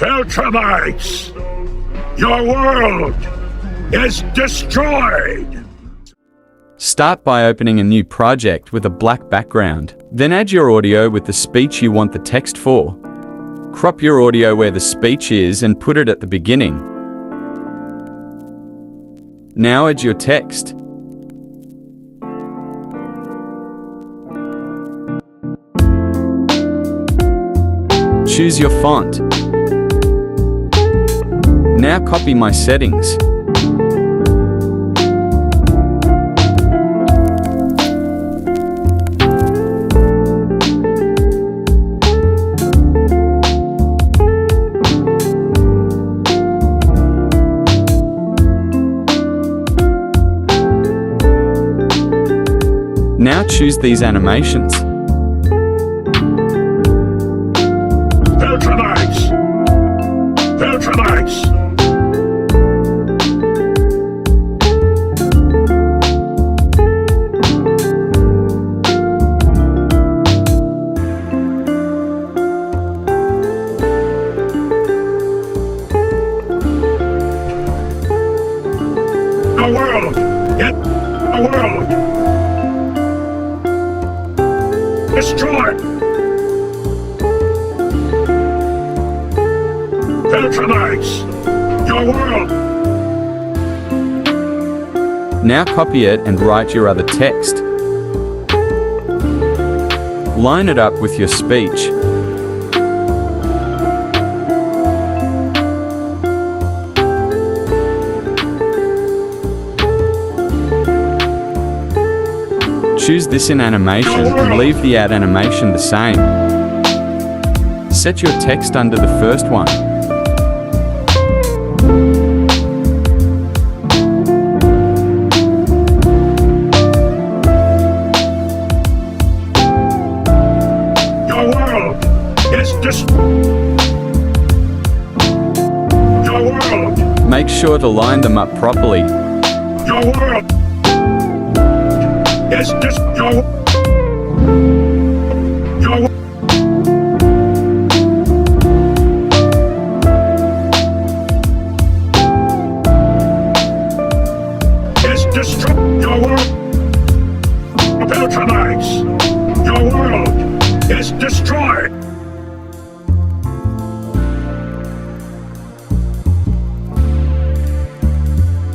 Filtramites! Your world is destroyed! Start by opening a new project with a black background. Then add your audio with the speech you want the text for. Crop your audio where the speech is and put it at the beginning. Now add your text. Choose your font. Now copy my settings. Now choose these animations. Filtramites! Filtramites! The world! The world! Destroyed! Filtramites! Your world! Now copy it and write your other text. Line it up with your speech. Choose this in animation and leave the add animation the same. Set your text under the first one. Your world is Your world. Make sure to line them up properly. Your world. Is your is destroyed. Your world. Filtramites. Your world is destroyed.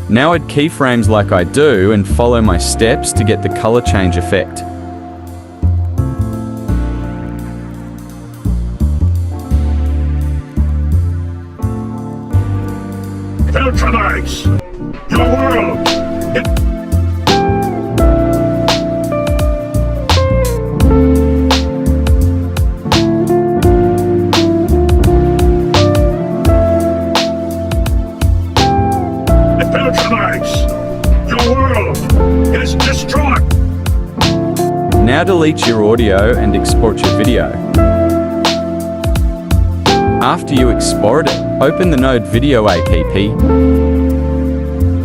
Now add keyframes like I do and follow my steps to get the color change effect. Filtramites! Your world! Filtramites! Your world is destroyed! Now delete your audio and export your video. After you export it, open the Node Video app.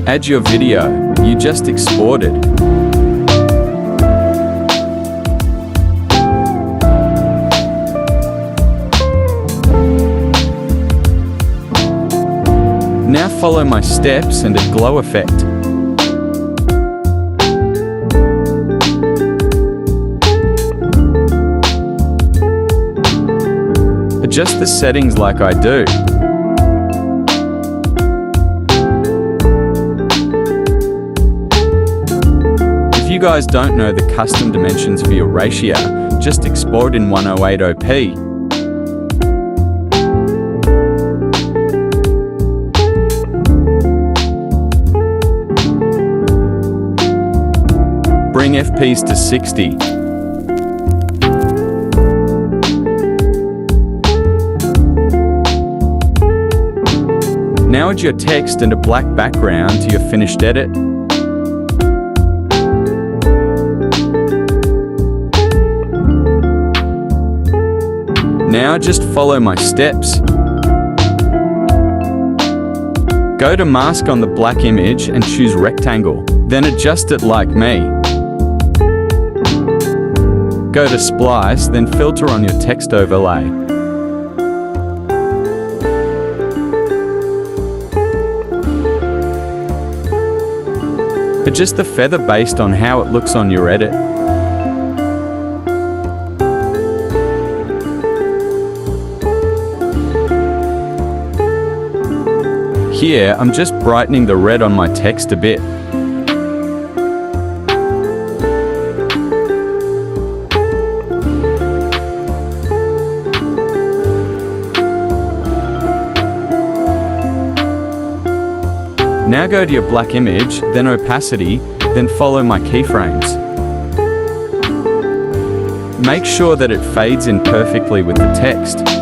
Add your video you just exported. Now follow my steps and a glow effect. Adjust the settings like I do. If you guys don't know the custom dimensions for your ratio, just export in 1080p. Bring FPs to 60. Now add your text and a black background to your finished edit. Now just follow my steps. Go to mask on the black image and choose rectangle, then adjust it like me. Go to splice, then filter on your text overlay. Adjust the feather based on how it looks on your edit. Here, I'm just brightening the red on my text a bit. Now go to your black image, then opacity, then follow my keyframes. Make sure that it fades in perfectly with the text.